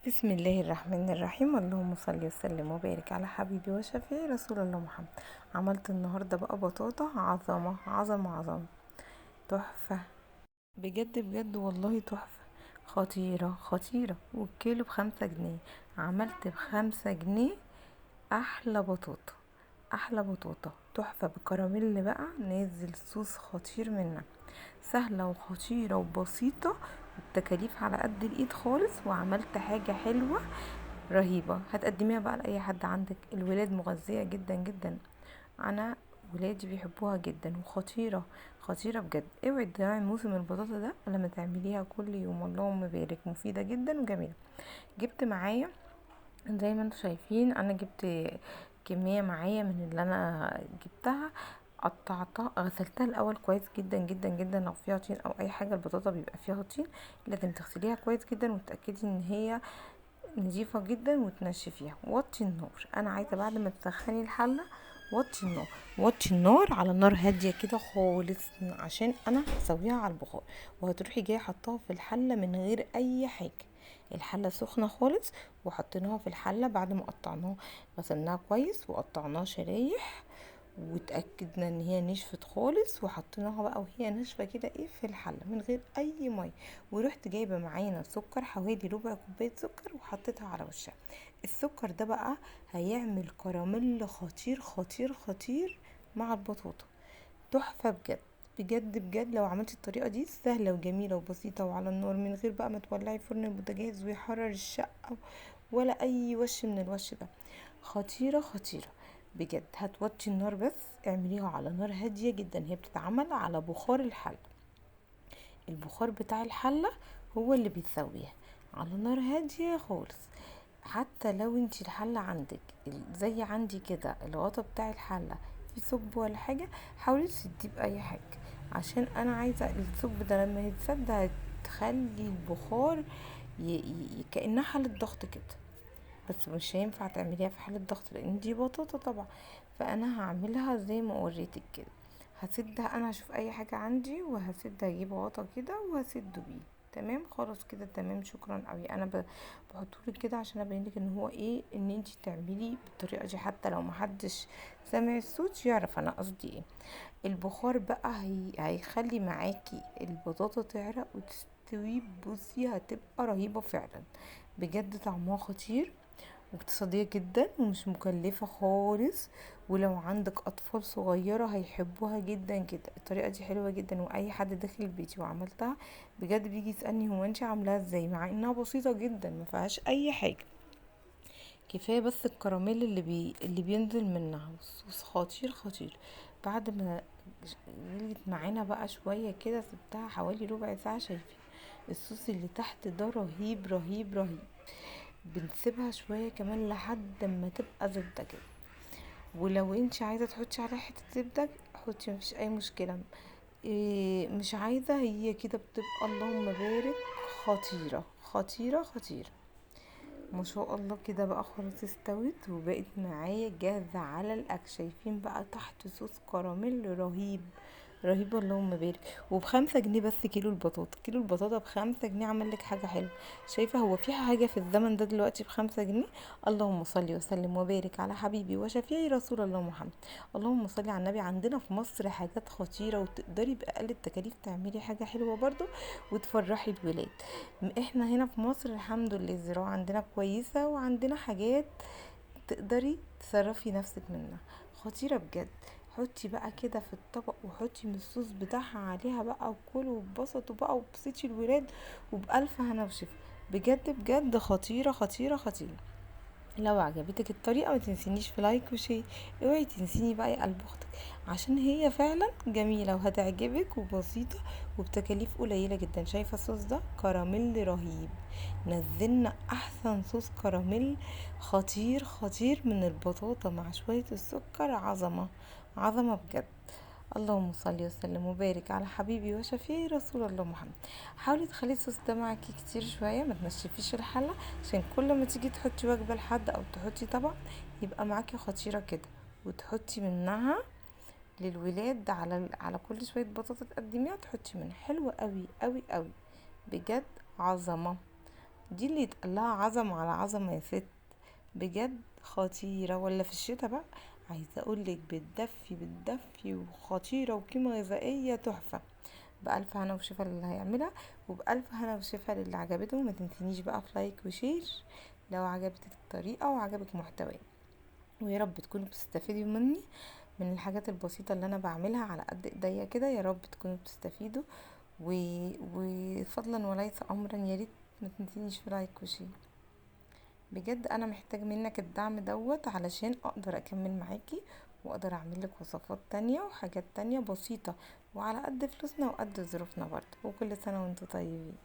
بسم الله الرحمن الرحيم. اللهم صل وسلم وبارك على حبيبي وشفيعي رسول الله محمد. عملت النهارده بقى بطاطا عظمه عظمه عظمه، تحفه بجد بجد والله تحفه، خطيره خطيره. والكيلو ب5 جنيه، عملت ب5 جنيه احلى بطاطا، احلى بطاطا تحفه بكراميل بقى، نازل صوص خطير منها، سهله وخطيره وبسيطه، التكاليف على قد الايد خالص. وعملت حاجه حلوه رهيبة هتقدميها بقى لأي حد عندك. الولاد مغذية جدا جدا، أنا ولادي بيحبوها جدا وخطيرة خطيرة بجد. اوعي تضيعي موسم البطاطا ده لما تعمليها كل يوم، اللهم بارك، مفيدة جدا وجميلة. جبت معايا زي ما انتوا شايفين، انا جبت كمية معايا من اللي انا جبتها، قطعتها غسلتها الاول كويس جدا جدا جدا. لو فيها طين او اي حاجة، البطاطا بيبقى فيها طين، لازم تغسليها كويس جدا وتتأكدي ان هي نضيفة جدا وتنشفيها. وطي النار، انا عايزة بعد ما تسخني الحلة وطي النار، وطي النار على نار هادية كده خالص، عشان انا هسويها على البخار. وهتروحي جاية حطاها في الحلة من غير اي حاجة، الحلة سخنة خالص. وحطيناها في الحلة بعد ما قطعناها، غسلناها كويس وقطعناها شرايح، واتأكدنا ان هي نشفت خالص. وحطيناها بقى وهي ناشفة كده في الحلة من غير اي مية. ورحت جايبة معانا سكر، حوالي ربع كوباية سكر، وحطيتها على وشها. السكر ده بقى هيعمل كراميل خطير خطير خطير مع البطاطا، تحفة بجد بجد بجد. لو عملتي الطريقة دي سهلة وجميلة وبسيطة وعلى النار، من غير بقى ما تولعي فرن البوتاجاز ويحرر الشقة ولا اي وش من الوش ده، خطيرة خطيرة بجد. هتوطي النار، بس اعمليها على نار هادية جدا. هي بتتعمل على بخار الحلة، البخار بتاع الحلة هو اللي بيسويها على نار هادية خالص. حتى لو انتي الحلة عندك زي عندي كده، الغطا بتاع الحلة في ثقب ولا حاجة، حاولي تسديه بأي حاجة، عشان انا عايزة الثقب ده لما يتسد هتخلي البخار كأنها حالة ضغط كده. بس مش هينفع تعمليها في حالة ضغط لان دي بطاطا طبعا، فانا هعملها زي ما وريتك كده. هسدها، انا هشوف اي حاجة عندي وهسد، هجيب غطا كده وهسده بيه. تمام خلاص كده تمام، شكرا قوي. انا بحطهولك كده عشان ابينلك ان هو ان انتي تعملي بالطريقة دي، حتى لو محدش سامع الصوت يعرف انا قصدي ايه. البخار بقى هيخلي معاكي البطاطا تعرق وتستوي. بصي هتبقى رهيبة فعلا بجد، طعمها خطير واقتصادية جدا ومش مكلفة خالص. ولو عندك اطفال صغيرة هيحبوها جدا كده. الطريقة دي حلوة جدا، واي حد داخل بيتي وعملتها بجد بيجي يسألني هو انتي عاملاها ازاي، مع انها بسيطة جدا ما فيهاش اي حاجة. كفاية بس الكراميل اللي بينزل منها، والصوص خطير خطير. بعد ما غليت معانا بقى شوية كده، سبتها حوالي ربع ساعة. شايفين الصوص اللي تحت ده رهيب رهيب رهيب. بنسيبها شوية كمان لحد ما تبقى زبدة كده. ولو انت عايزة تحطي عليها حتة زبدة حطي، مفيش اي مشكلة. إيه مش عايزة، هي كده بتبقى اللهم بارك خطيرة خطيرة خطيرة. ما شاء الله كده بقى خلاص استوت وبقت معايا جاهزة على الاكل. شايفين بقى تحت صوص كراميل رهيب رهيب، اللهم بارك. وب5 جنيه بس كيلو البطاطا، كيلو البطاطا ب5 جنيه. عمل لك حاجة حلوة. شايفة هو في حاجة في الزمن ده دلوقتي ب5 جنيه؟ اللهم صل وسلم وبارك على حبيبي وشفيعي رسول الله محمد. اللهم صل على النبي. عندنا في مصر حاجات خطيرة، وتقدري بأقل التكاليف تعملي حاجة حلوة برضو وتفرحي الولاد. احنا هنا في مصر الحمد لله الزراعة عندنا كويسة، وعندنا حاجات تقدري تصرفي نفسك منها، خطيرة بجد. حطي بقى كده في الطبق، وحطي من الصوص بتاعها عليها بقى، وكلوا واتبسطوا بقى وبسطي الولاد، وبألف هنا وشفا. بجد بجد خطيرة خطيرة خطيرة. لو عجبتك الطريقة ما تنسينيش في لايك وشير. اوعي تنسيني بقى يا قلب اختك، عشان هي فعلا جميلة وهتعجبك وبسيطة وبتكاليف قليلة جدا. شايفة الصوص ده كراميل رهيب، نزلنا احسن صوص كراميل خطير خطير من البطاطا مع شوية السكر، عظمة عظمة بجد. اللهم صل وسلم وبارك على حبيبي وشفيعي رسول الله محمد. حاولي تخلي الصوص ده معاكي كتير شويه، ما تنشفيش الحله، عشان كل ما تيجي تحطي وجبه لحد او تحطي طبق يبقى معاكي خطيره كده، وتحطي منها للولاد على كل شويه بطاطا تقدميها تحطي منها. حلوه قوي قوي قوي بجد، عظمه. دي اللي يتقالها عظمة على عظمة يا ست، بجد خطيرة. ولا في الشتا بقى، عايزة اقولك بتدفي وخطيرة وقيمة غذائية تحفة. بألف هنا وشفا للي هيعملها، وبألف هنا وشفا للي عجبته. ما تنسينيش بقى في لايك وشير لو عجبتك الطريقة وعجبك محتوى. ويا رب تكونوا بتستفيدوا مني، من الحاجات البسيطة اللي انا بعملها على قد ايديا كده. يا رب تكونوا بتستفيدوا و... وفضلا وليس امرا، يا ريت ما تنسينيش في لايك وشير. بجد انا محتاج منك الدعم دوت علشان اقدر اكمل معاكي، واقدر اعملك وصفات تانية وحاجات تانية بسيطة وعلى قد فلوسنا وقد ظروفنا برضه. وكل سنة وانتوا طيبين.